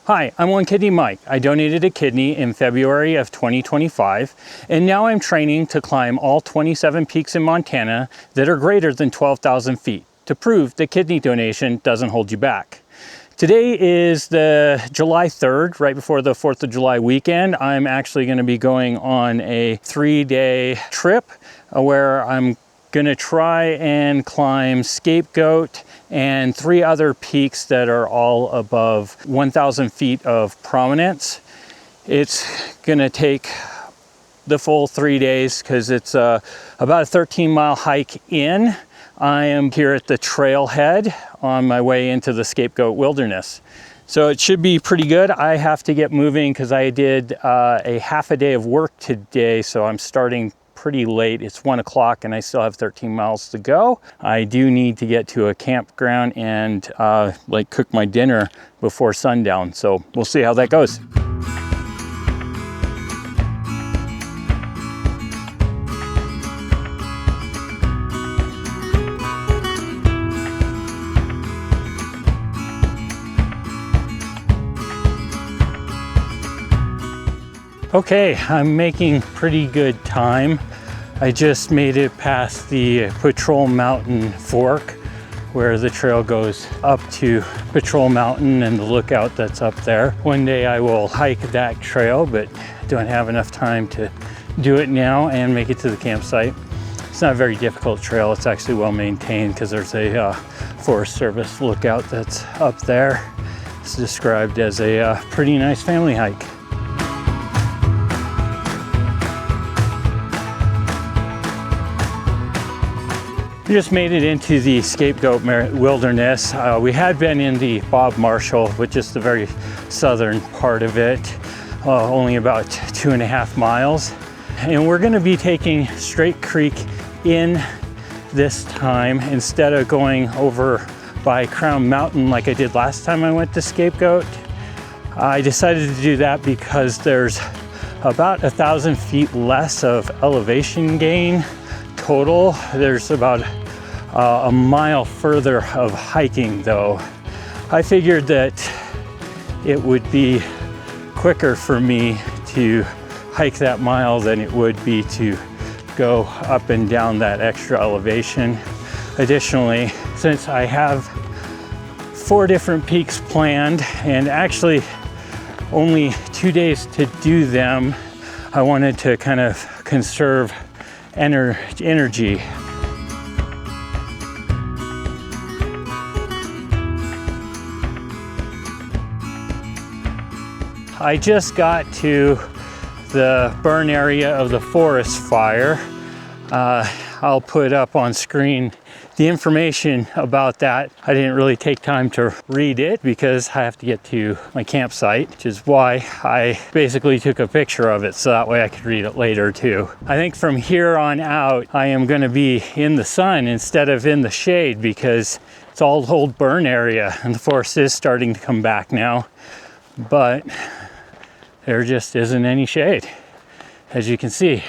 Hi, I'm One Kidney Mike. I donated a kidney in February of 2025, and now I'm training to climb all 27 peaks in Montana that are greater than 12,000 feet to prove that kidney donation doesn't hold you back. Today is the July 3rd, right before the 4th of July weekend. I'm actually going to be going on a 3-day trip where I'm going to try and climb Scapegoat and 3 other peaks that are all above 1,000 feet of prominence. It's going to take the full 3 days because it's about a 13-mile hike in. I am here at the trailhead on my way into the Scapegoat Wilderness. So it should be pretty good. I have to get moving because I did a half a day of work today, so I'm starting pretty late. It's 1 o'clock and I still have 13 miles to go. I do need to get to a campground and cook my dinner before sundown. So we'll see how that goes. Okay, I'm making pretty good time. I just made it past the Patrol Mountain fork where the trail goes up to Patrol Mountain and the lookout that's up there. One day I will hike that trail, but don't have enough time to do it now and make it to the campsite. It's not a very difficult trail. It's actually well maintained because there's a Forest Service lookout that's up there. It's described as a pretty nice family hike. We just made it into the Scapegoat Wilderness. We had been in the Bob Marshall, which is the very southern part of it, only about 2.5 miles. And we're gonna be taking Straight Creek in this time instead of going over by Crown Mountain like I did last time I went to Scapegoat. I decided to do that because there's about 1,000 feet less of elevation gain total. There's about a mile further of hiking though. I figured that it would be quicker for me to hike that mile than it would be to go up and down that extra elevation. Additionally, since I have 4 different peaks planned and actually only 2 days to do them, I wanted to kind of conserve energy. I just got to the burn area of the forest fire. I'll put up on screen the information about that. I didn't really take time to read it because I have to get to my campsite, which is why I basically took a picture of it so that way I could read it later too. I think from here on out, I am going to be in the sun instead of in the shade because it's all old burn area and the forest is starting to come back now, but there just isn't any shade, as you can see.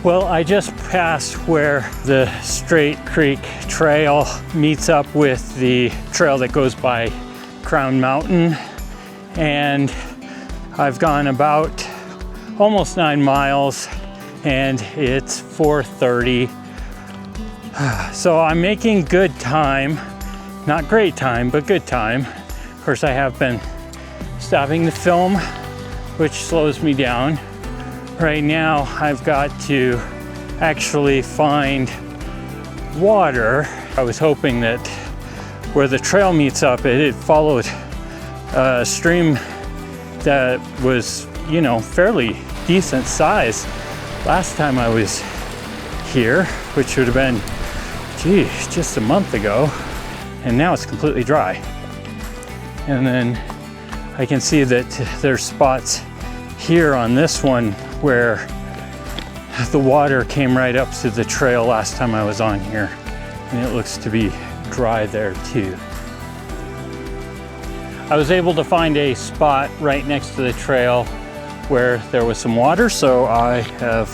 Well, I just passed where the Straight Creek Trail meets up with the trail that goes by Crown Mountain, and I've gone about almost 9 miles and it's 4:30. So I'm making good time, not great time, but good time. Of course, I have been stopping the film, which slows me down. Right now, I've got to actually find water. I was hoping that where the trail meets up, it followed a stream that was, you know, fairly decent size last time I was here, which would have been, geez, just a month ago. And now it's completely dry. And then I can see that there's spots here on this one where the water came right up to the trail last time I was on here. And it looks to be dry there too. I was able to find a spot right next to the trail where there was some water, so I have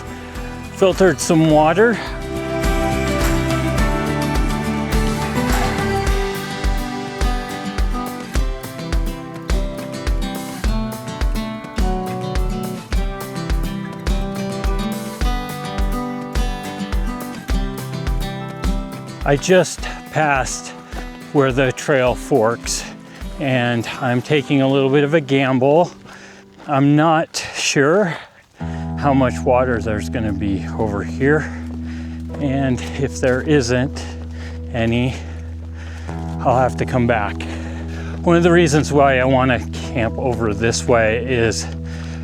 filtered some water. I just passed where the trail forks, and I'm taking a little bit of a gamble. I'm not sure how much water there's going to be over here, and if there isn't any, I'll have to come back. One of the reasons why I want to camp over this way is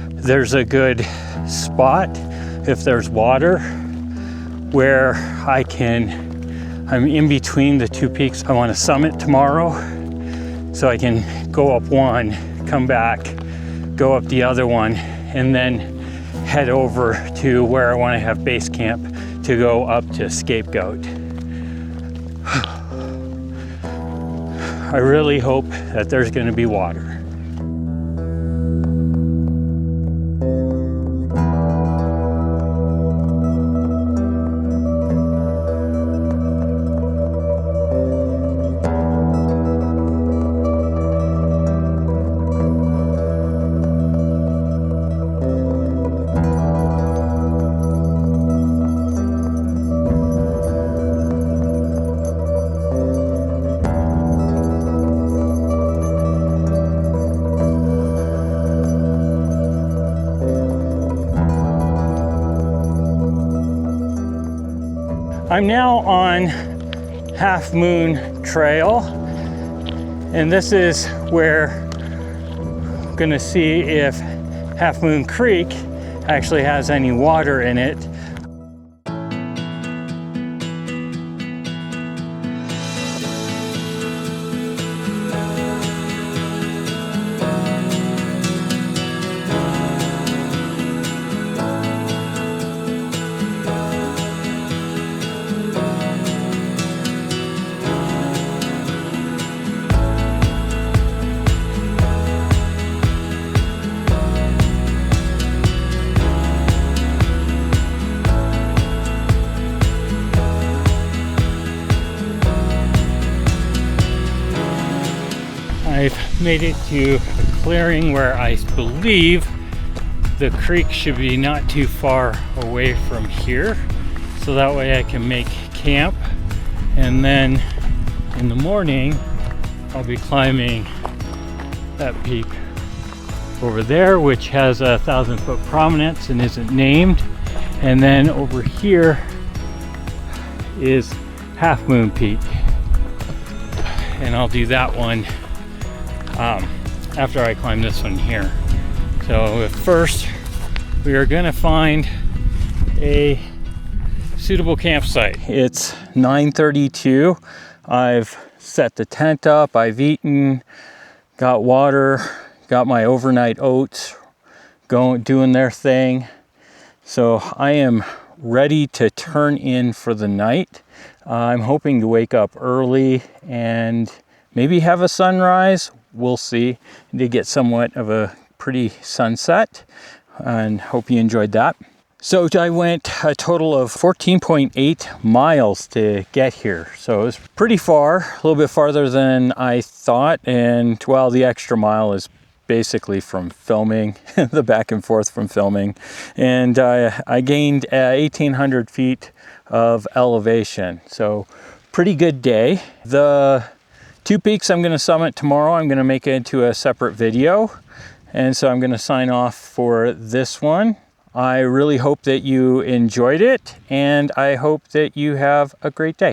there's a good spot, if there's water, where I'm in between the two peaks. I want to summit tomorrow, so I can go up one, come back, go up the other one, and then head over to where I want to have base camp to go up to Scapegoat. I really hope that there's going to be water. I'm now on Half Moon Trail, and this is where I'm gonna see if Half Moon Creek actually has any water in it. I've made it to a clearing where I believe the creek should be not too far away from here, so that way I can make camp, and then in the morning I'll be climbing that peak over there, which has a 1,000-foot prominence and isn't named, and then over here is Half Moon Peak, and I'll do that one after I climb this one here. So first we are gonna find a suitable campsite. It's 9:32. I've set the tent up, I've eaten, got water, got my overnight oats doing their thing. So I am ready to turn in for the night. I'm hoping to wake up early and maybe have a sunrise. We'll see. I did get somewhat of a pretty sunset, and hope you enjoyed that. So I went a total of 14.8 miles to get here. So it was pretty far, a little bit farther than I thought, and well, the extra mile is basically from filming, the back and forth from filming. And I gained 1,800 feet of elevation. So pretty good day. The 2 peaks I'm going to summit tomorrow, I'm going to make it into a separate video. And so I'm going to sign off for this one. I really hope that you enjoyed it, and I hope that you have a great day.